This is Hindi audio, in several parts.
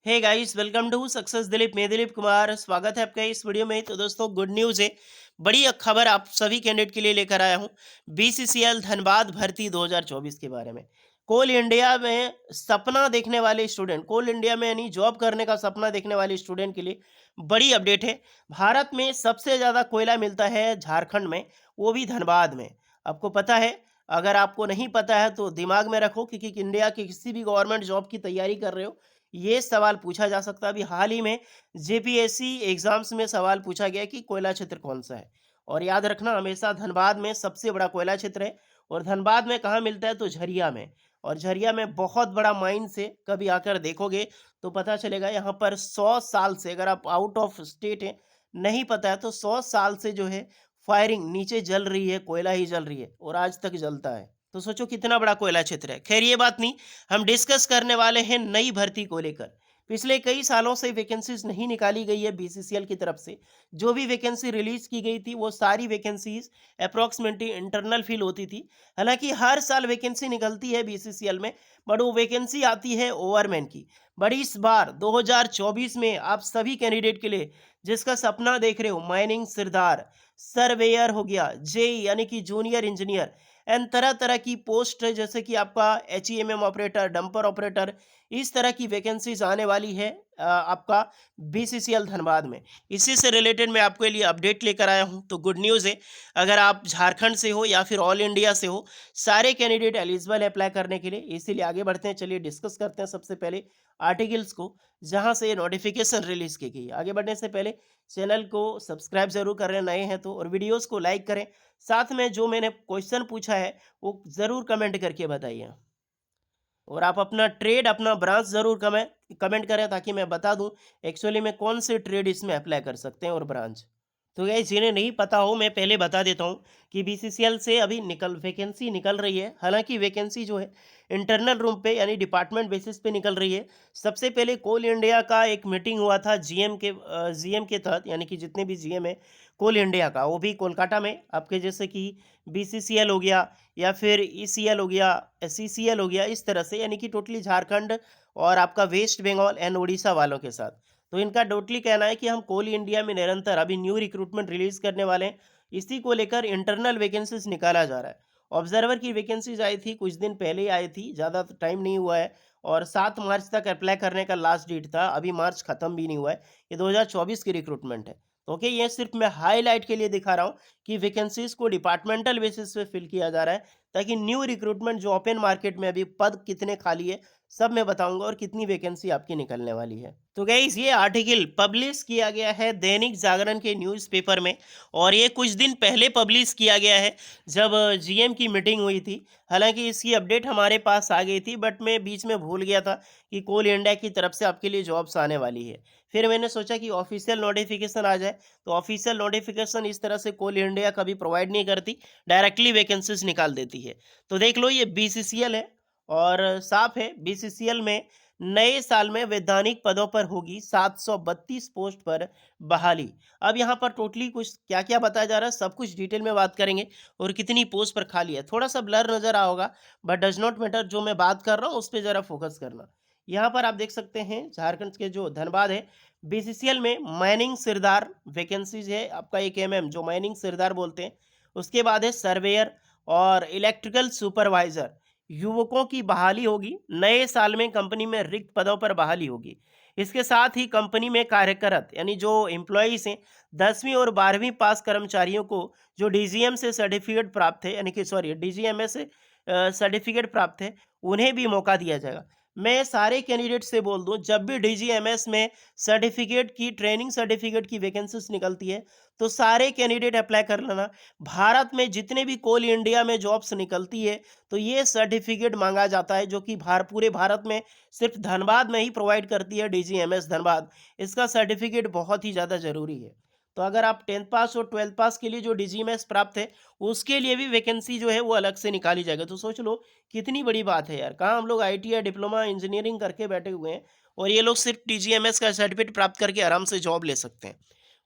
Hey guys, welcome to success Dilip. मैं दिलीप कुमार, स्वागत है आपका इस वीडियो में। तो दोस्तों, गुड न्यूज़ है। बड़ी खबर आप सभी कैंडिडेट के लिए लेकर आया हूं। बीसीसीएल धनबाद भर्ती 2024 के बारे में। कोल इंडिया में सपना देखने वाले स्टूडेंट, कोल इंडिया में यानी जॉब करने का सपना देखने वाले स्टूडेंट के लिए बड़ी अपडेट है। भारत में सबसे ज़्यादा कोयला मिलता है झारखंड में, वो भी धनबाद में। आपको पता है? अगर आपको नहीं पता है तो दिमाग में रखो, क्योंकि इंडिया की किसी भी गवर्नमेंट जॉब की तैयारी कर रहे हो, ये सवाल पूछा जा सकता है। अभी हाल ही में जेपीएससी एग्जाम्स में सवाल पूछा गया कि कोयला क्षेत्र कौन सा है। और याद रखना, हमेशा धनबाद में सबसे बड़ा कोयला क्षेत्र है। और धनबाद में कहाँ मिलता है? तो झरिया में। और झरिया में बहुत बड़ा माइन से कभी आकर देखोगे तो पता चलेगा। यहाँ पर 100 साल से, अगर आप आउट ऑफ स्टेट हैं, नहीं पता है तो 100 साल से जो है फायरिंग नीचे जल रही है, कोयला ही जल रही है और आज तक जलता है। तो सोचो कितना बड़ा कोयला क्षेत्र है। खैर, ये बात नहीं, हम डिस्कस करने वाले हैं नई भर्ती को लेकर। पिछले कई सालों से वैकेंसीज नहीं निकाली गई है बीसीसीएल की तरफ से। जो भी वैकेंसी रिलीज की गई थी वो सारी वैकेंसीज अप्रोक्सीमेटली इंटरनल फिल होती थी। हालांकि हर साल वैकेंसी निकलती है बीसीसीएल में, बट वो वैकेंसी आती है ओवरमैन की। बट इस बार 2024 में आप सभी कैंडिडेट के लिए जिसका सपना देख रहे हो, माइनिंग सिरदार, सर्वेयर हो गया, जेई यानी कि जूनियर इंजीनियर, एंड तरह तरह की पोस्ट है, जैसे कि आपका एचईएमएम ऑपरेटर, डंपर ऑपरेटर, इस तरह की वैकेंसीज आने वाली है आपका बीसीसीएल धनबाद में। इसी से रिलेटेड मैं आपके लिए अपडेट लेकर आया हूं। तो गुड न्यूज़ है, अगर आप झारखंड से हो या फिर ऑल इंडिया से हो, सारे कैंडिडेट एलिजिबल है अप्लाई करने के लिए। इसीलिए आगे बढ़ते हैं, चलिए डिस्कस करते हैं सबसे पहले आर्टिकल्स को, जहां से ये नोटिफिकेशन रिलीज की गई है। आगे बढ़ने से पहले चैनल को सब्सक्राइब जरूर करें नए हैं तो, और वीडियोस को लाइक करें। साथ में जो मैंने क्वेश्चन पूछा है वो ज़रूर कमेंट करके बताइए। और आप अपना ट्रेड, अपना ब्रांच ज़रूर कमेंट करें, ताकि मैं बता दूं एक्चुअली में कौन से ट्रेड इसमें अप्लाई कर सकते हैं और ब्रांच। तो गाइस, जिन्हें नहीं पता हो, मैं पहले बता देता हूं कि बीसीसीएल से अभी वैकेंसी निकल रही है। हालांकि वैकेंसी जो है इंटरनल रूम पे यानी डिपार्टमेंट बेसिस पे निकल रही है। सबसे पहले कोल इंडिया का एक मीटिंग हुआ था जीएम के तहत, यानी कि जितने भी जीएम है कोल इंडिया का, वो भी कोलकाता में। आपके जैसे कि बीसीसीएल हो गया या फिर ईसीएल हो गया, सीसीएल हो गया, इस तरह से, यानी कि टोटली झारखंड और आपका वेस्ट बंगाल एंड उड़ीसा वालों के साथ। तो इनका टोटली कहना है कि हम कोल इंडिया में निरंतर अभी न्यू रिक्रूटमेंट रिलीज करने वाले हैं। इसी को लेकर इंटरनल वैकेंसीज निकाला जा रहा है। ऑब्जर्वर की वैकेंसीज आई थी, कुछ दिन पहले ही आई थी, ज़्यादा टाइम नहीं हुआ है। और 7 मार्च तक अप्लाई करने का लास्ट डेट था, अभी मार्च खत्म भी नहीं हुआ है। ये 2024 की रिक्रूटमेंट है। तो ओके, ये सिर्फ मैं हाईलाइट के लिए दिखा रहा हूँ कि वैकेंसीज को डिपार्टमेंटल बेसिस पे फिल किया जा रहा है, ताकि न्यू रिक्रूटमेंट जो ओपन मार्केट में अभी पद कितने खाली है सब मैं बताऊंगा, और कितनी वैकेंसी आपकी निकलने वाली है। तो गाइस, ये आर्टिकल पब्लिश किया गया है दैनिक जागरण के न्यूज़पेपर में, और ये कुछ दिन पहले पब्लिश किया गया है जब जीएम की मीटिंग हुई थी। हालांकि इसकी अपडेट हमारे पास आ गई थी, बट मैं बीच में भूल गया था कि कोल इंडिया की तरफ से आपके लिए जॉब्स आने वाली है। फिर मैंने सोचा कि ऑफिशियल नोटिफिकेशन आ जाए। तो ऑफिशियल नोटिफिकेशन इस तरह से कोल इंडिया कभी प्रोवाइड नहीं करती, डायरेक्टली वैकेंसीज निकाल देती है। तो देख लो, ये बीसीसीएल है और साफ है, बीसीसीएल में नए साल में वैधानिक पदों पर होगी 732 पोस्ट पर बहाली। अब यहाँ पर टोटली कुछ क्या क्या बताया जा रहा है, सब कुछ डिटेल में बात करेंगे। और कितनी पोस्ट पर खाली है, थोड़ा सा ब्लर नजर आ होगा, बट डज नॉट मैटर। जो मैं बात कर रहा हूँ उस पर जरा फोकस करना। यहाँ पर आप देख सकते हैं झारखंड के जो धनबाद है, बीसीसीएल में माइनिंग सिरदार वैकेंसीज है आपका, एक जो माइनिंग सिरदार बोलते हैं। उसके बाद है सर्वेयर और इलेक्ट्रिकल सुपरवाइजर। युवकों की बहाली होगी, नए साल में कंपनी में रिक्त पदों पर बहाली होगी। इसके साथ ही कंपनी में कार्यरत यानी जो एम्प्लॉयज़ हैं, 10वीं और 12वीं पास कर्मचारियों को जो डीजीएम से सर्टिफिकेट प्राप्त है, यानी कि सॉरी डीजीएमएस से सर्टिफिकेट प्राप्त है, उन्हें भी मौका दिया जाएगा। मैं सारे कैंडिडेट से बोल दूं, जब भी डीजीएमएस में सर्टिफिकेट की, ट्रेनिंग सर्टिफिकेट की वैकेंसीज निकलती है, तो सारे कैंडिडेट अप्लाई कर लेना। भारत में जितने भी कोल इंडिया में जॉब्स निकलती है, तो ये सर्टिफिकेट मांगा जाता है, जो कि पूरे भारत में सिर्फ धनबाद में ही प्रोवाइड करती है डीजीएमएस धनबाद। इसका सर्टिफिकेट बहुत ही ज़्यादा ज़रूरी है। तो अगर आप 10th पास और 12th पास के लिए जो डीजीएमएस प्राप्त है, उसके लिए भी वैकेंसी जो है वो अलग से निकाली जाएगी। तो सोच लो कितनी बड़ी बात है यार, कहाँ हम लोग आईटी या डिप्लोमा इंजीनियरिंग करके बैठे हुए हैं, और ये लोग सिर्फ डीजीएमएस का सर्टिफिकेट प्राप्त करके आराम से जॉब ले सकते हैं।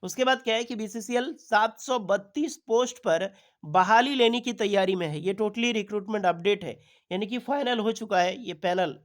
उसके बाद क्या है कि बीसीसीएल 732 पोस्ट पर बहाली लेने की तैयारी में है। ये टोटली रिक्रूटमेंट अपडेट है, यानी कि फाइनल हो चुका है ये पैनल।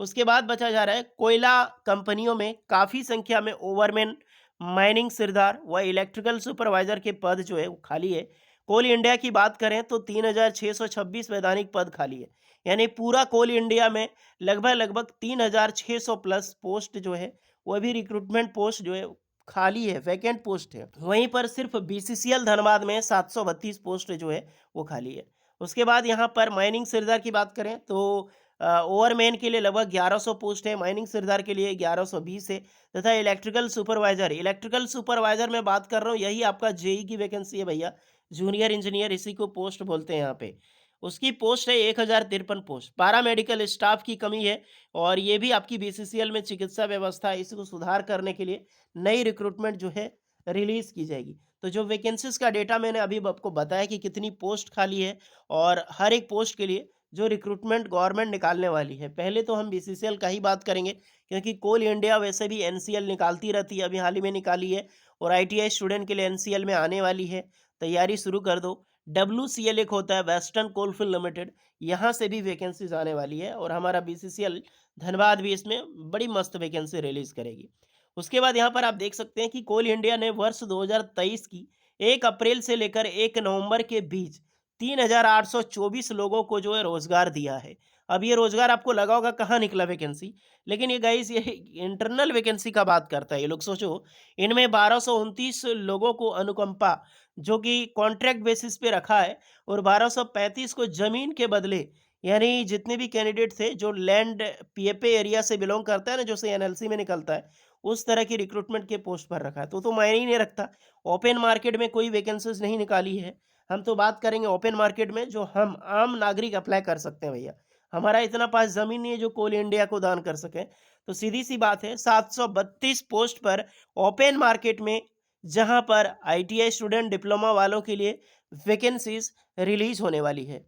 उसके बाद बचा जा रहा है कोयला कंपनियों में काफ़ी संख्या में ओवरमैन, माइनिंग सिरदार व इलेक्ट्रिकल सुपरवाइजर के पद जो है वो खाली है। कोल इंडिया की बात करें तो 3,626 वैधानिक पद खाली है। यानी पूरा कोल इंडिया में लगभग 3,600 प्लस पोस्ट जो है वो भी रिक्रूटमेंट पोस्ट जो है खाली है, वैकेंट पोस्ट है। वहीं पर सिर्फ बीसीसीएल धनबाद में 732 पोस्ट जो है वो खाली है। उसके बाद यहाँ पर माइनिंग सिरदार की बात करें तो ओवरमैन के लिए लगभग 1100 पोस्ट है, माइनिंग सिरदार के लिए 1120 है तथा इलेक्ट्रिकल सुपरवाइजर में बात कर रहा हूँ, यही आपका जेई की वैकेंसी है भैया, जूनियर इंजीनियर इसी को पोस्ट बोलते हैं यहाँ पे। उसकी पोस्ट है 1053 पोस्ट। पैरामेडिकल स्टाफ की कमी है और ये भी आपकी बीसीसीएल में चिकित्सा व्यवस्था है, इसको सुधार करने के लिए नई रिक्रूटमेंट जो है रिलीज की जाएगी। तो जो वैकेंसीज का डेटा मैंने अभी आपको बताया कि कितनी पोस्ट खाली है और हर एक पोस्ट के लिए जो रिक्रूटमेंट गवर्नमेंट निकालने वाली है। पहले तो हम बीसीसीएल का ही बात करेंगे क्योंकि कोल इंडिया वैसे भी एनसीएल निकालती रहती है, अभी हाल ही में निकाली है और आईटीआई स्टूडेंट के लिए एनसीएल में आने वाली है, तैयारी शुरू कर दो। डब्ल्यूसीएल एक होता है वेस्टर्न कोलफील्ड लिमिटेड, यहाँ से भी वैकेंसीज आने वाली है और हमारा बीसीसीएल धनबाद भी इसमें बड़ी मस्त वैकेंसी रिलीज करेगी। उसके बाद यहाँ पर आप देख सकते हैं कि कोल इंडिया ने वर्ष 2023 की 1 अप्रैल से लेकर 1 नवंबर के बीच 3,824 लोगों को जो है रोजगार दिया है। अब ये रोजगार आपको लगा होगा कहाँ निकला वैकेंसी, लेकिन ये गाइस ये इंटरनल वैकेंसी का बात करता है। ये लोग सोचो, इनमें 1229 लोगों को अनुकंपा जो कि कॉन्ट्रैक्ट बेसिस पे रखा है और 1235 को जमीन के बदले, यानी जितने भी कैंडिडेट थे जो लैंड पीएपए एरिया से बिलोंग करता है ना, जो से एनएलसी में निकलता है, उस तरह की रिक्रूटमेंट के पोस्ट पर रखा है। तो मायने ही नहीं रखता, ओपन मार्केट में कोई वैकेंसीज नहीं निकाली है। हम तो बात करेंगे ओपन मार्केट में जो हम आम नागरिक अप्लाई कर सकते हैं भैया। हमारा इतना पास जमीन नहीं है जो कोल इंडिया को दान कर सके। तो सीधी सी बात है, 732 पोस्ट पर ओपन मार्केट में, जहां पर आईटीआई स्टूडेंट डिप्लोमा वालों के लिए वैकेंसीज रिलीज होने वाली है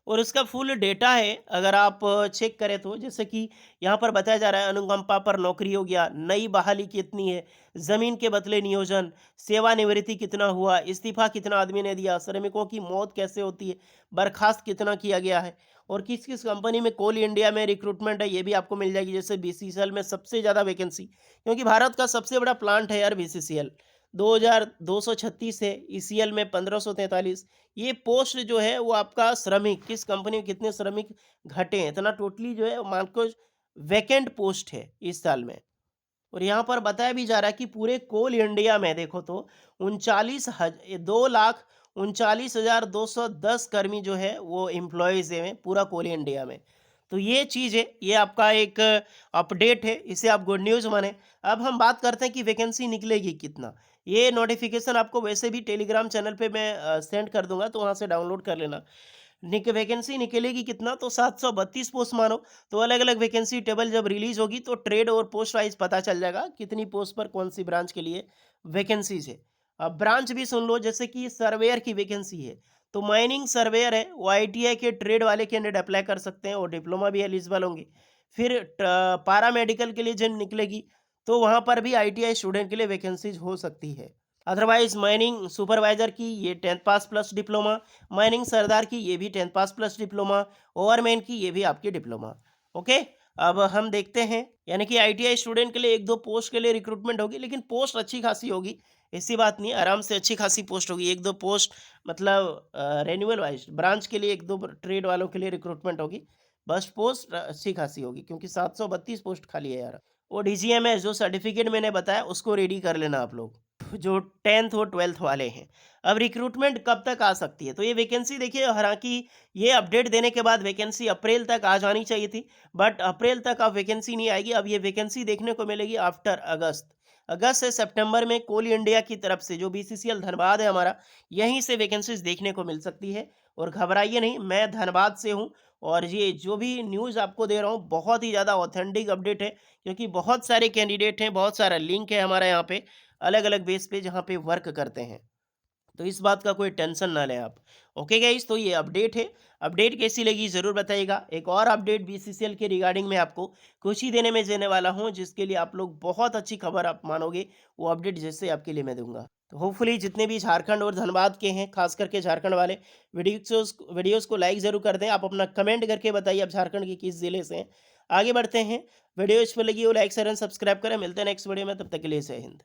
और उसका फुल डेटा है। अगर आप चेक करें तो जैसे कि यहाँ पर बताया जा रहा है अनुकंपा पर नौकरी हो गया, नई बहाली कितनी है, जमीन के बदले नियोजन, सेवानिवृत्ति कितना हुआ, इस्तीफा कितना आदमी ने दिया, श्रमिकों की मौत कैसे होती है, बर्खास्त कितना किया गया है और किस किस कंपनी में कोल इंडिया में रिक्रूटमेंट है, ये भी आपको मिल जाएगी। जैसे बीसीसीएल में सबसे ज़्यादा वैकेंसी, क्योंकि भारत का सबसे बड़ा प्लांट है यार बीसीसीएल, 2236 है, ईसीएल में 1543। ये पोस्ट जो है वो आपका श्रमिक, किस कंपनी में कितने श्रमिक घटे हैं, इतना टोटली जो है मान को वैकेंट पोस्ट है इस साल में। और यहाँ पर बताया भी जा रहा है कि पूरे कोल इंडिया में देखो तो 2,39,210 कर्मी जो है वो एम्प्लॉयज हैं पूरा कोल इंडिया में। तो ये चीज़ है, ये आपका एक अपडेट है, इसे आप गुड न्यूज़ माने। अब हम बात करते हैं कि वैकेंसी निकलेगी कितना। ये नोटिफिकेशन आपको वैसे भी टेलीग्राम चैनल पे मैं सेंड कर दूंगा, तो वहाँ से डाउनलोड कर लेना। वैकेंसी निकलेगी कितना, तो 732 पोस्ट मानो। तो अलग अलग वैकेंसी टेबल जब रिलीज होगी तो ट्रेड और पोस्ट वाइज पता चल जाएगा कितनी पोस्ट पर कौन सी ब्रांच के लिए वैकेंसीज है। अब ब्रांच भी सुन लो, जैसे कि सर्वेयर की वैकेंसी है तो माइनिंग सर्वेयर है, वो आईटीआई के ट्रेड वाले कैंडिडेट अप्लाई कर सकते हैं और डिप्लोमा भी एलिजिबल होंगे। फिर पैरामेडिकल के लिए जब निकलेगी तो वहाँ पर भी आईटीआई स्टूडेंट के लिए वैकेंसीज हो सकती है। अदरवाइज माइनिंग सुपरवाइजर की ये 10th पास प्लस डिप्लोमा, माइनिंग सरदार की ये भी 10th पास प्लस डिप्लोमा, ओवरमैन की ये भी आपकी डिप्लोमा। ओके, अब हम देखते हैं, यानी कि आईटीआई स्टूडेंट के लिए एक दो पोस्ट के लिए रिक्रूटमेंट होगी, लेकिन पोस्ट अच्छी खासी होगी, ऐसी बात नहीं, आराम से अच्छी खासी पोस्ट होगी। एक दो पोस्ट मतलब रेन्यूअल वाइज ब्रांच के लिए एक दो ट्रेड वालों के लिए रिक्रूटमेंट होगी, बस पोस्ट अच्छी खासी होगी क्योंकि 732 पोस्ट खाली है यार। वो डीजीएमएस जो सर्टिफिकेट मैंने बताया उसको रेडी कर लेना आप लोग, जो 10th और 12th वाले हैं। अब रिक्रूटमेंट कब तक आ सकती है, तो ये वैकेंसी देखिए, हालांकि ये अपडेट देने के बाद वैकेंसी अप्रैल तक आ जानी चाहिए थी, बट अप्रैल तक अब वैकेंसी नहीं आएगी। अब ये वैकेंसी देखने को मिलेगी आफ्टर अगस्त। अगस्त से सितंबर में कोल इंडिया की तरफ से जो बीसीसीएल धनबाद है हमारा, यहीं से वैकेंसीज देखने को मिल सकती है। और घबराइए नहीं, मैं धनबाद से हूँ और ये जो भी न्यूज़ आपको दे रहा हूँ बहुत ही ज़्यादा ऑथेंटिक अपडेट है, क्योंकि बहुत सारे कैंडिडेट हैं, बहुत सारा लिंक है हमारा यहाँ पे अलग अलग बेस पे जहाँ पे वर्क करते हैं। तो इस बात का कोई टेंशन ना लें आप। ओके गाइस, तो ये अपडेट है। अपडेट कैसी लगी ज़रूर बताइएगा। एक और अपडेट बीसीसीएल के रिगार्डिंग मैं आपको कुछ ही देने में देने वाला हूँ, जिसके लिए आप लोग बहुत अच्छी खबर आप मानोगे, वो अपडेट जैसे आपके लिए मैं दूंगा। तो होपफुली जितने भी झारखंड और धनबाद के हैं, खास करके झारखंड वाले, वीडियोस को लाइक ज़रूर कर दें। आप अपना कमेंट करके बताइए आप झारखंड के किस ज़िले से हैं। आगे बढ़ते हैं। वीडियो इस पर लगी हो लाइक शेयर एंड सब्सक्राइब करें। मिलते हैं नेक्स्ट वीडियो में, तब तक के लिए जय हिंद।